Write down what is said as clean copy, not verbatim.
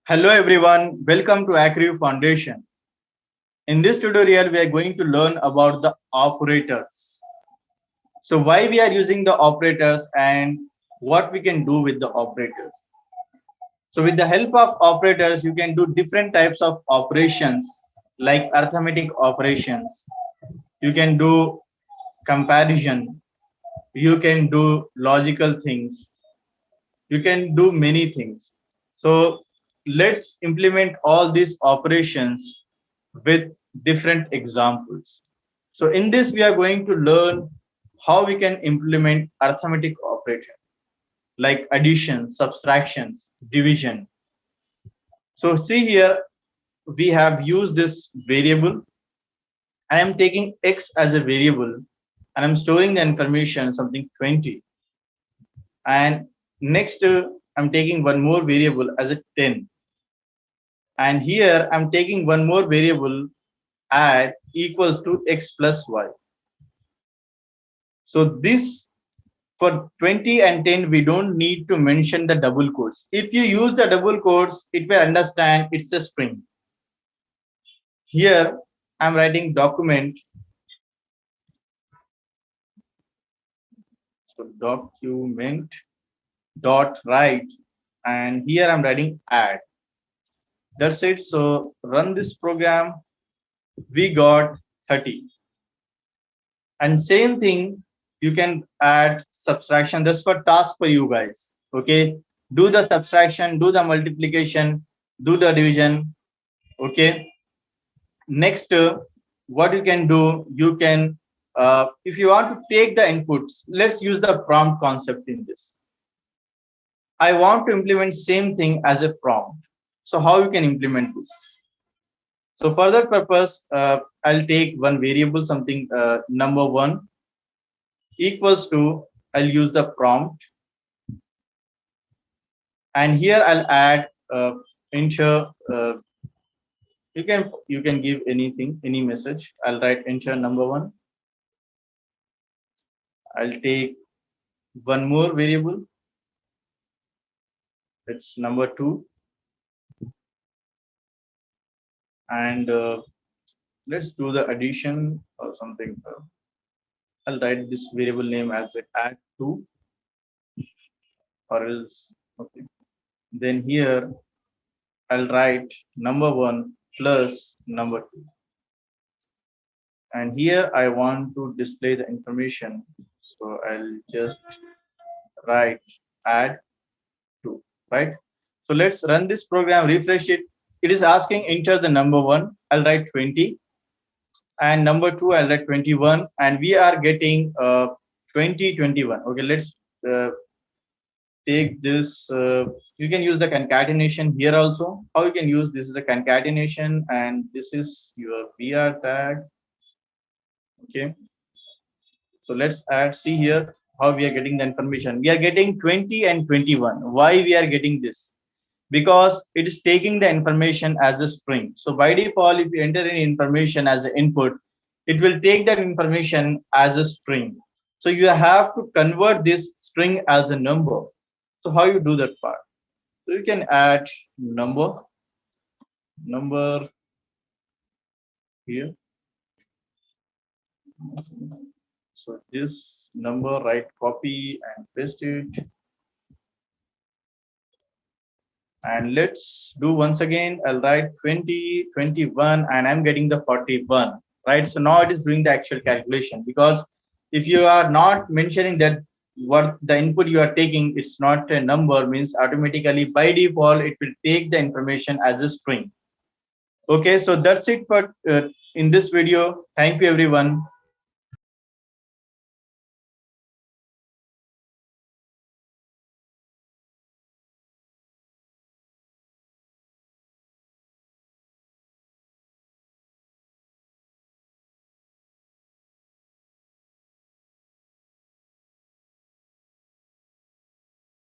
Hello everyone, welcome to Accrue Foundation. In this tutorial, we are going to learn about the operators. So why we are using the operators and what we can do with the operators. So with the help of operators, you can do different types of operations like arithmetic operations. You can do comparison. You can do logical things. You can do many things. So let's implement all these operations with different examples. So in this, we are going to learn how we can implement arithmetic operation like addition, subtractions, division. So see here, we have used this variable. I am taking x as a variable and I'm storing the information something 20. And next, I'm taking one more variable as a 10. And here I'm taking one more variable add equals to x plus y. So this for 20 and 10, we don't need to mention the double quotes. If you use the double quotes, it will understand it's a string. Here I'm writing document. So document dot write, and here I'm writing add. That's it. So run this program. We got 30. And same thing, you can add subtraction. That's for task for you guys. Okay, do the subtraction, do the multiplication, do the division. Okay, next, what you can do, you can if you want to take the inputs, let's use the prompt concept in this. I want to implement same thing as a prompt. So how you can implement this? So for that purpose, I'll take one variable, something number one equals to, I'll use the prompt, and here I'll add enter. You can give anything, any message. I'll write enter number one. I'll take one more variable. It's number two, and let's do the addition or something. I'll write this variable name as add two, or else okay. Then here I'll write number one plus number two, and here I want to display the information, so I'll just write add two, right? So let's run this program, refresh it. It is asking enter the number one. I'll write 20, and number two I'll write 21, and we are getting 20, 21. Okay, let's take this. You can use the concatenation here also. How you can use this is the concatenation, and this is your br tag. Okay, so let's add, see here how we are getting the information. We are getting 20 and 21. Why we are getting this? Because it is taking the information as a string. So by default, if you enter any information as an input, it will take that information as a string. So you have to convert this string as a number. So how you do that part? So you can add number here. So this number, right, copy and paste it. And let's do once again. I'll write 20, 21, and I'm getting the 41, right? So now it is doing the actual calculation, because if you are not mentioning that what the input you are taking is not a number, means automatically by default it will take the information as a string. Okay, so that's it for in this video. Thank you everyone.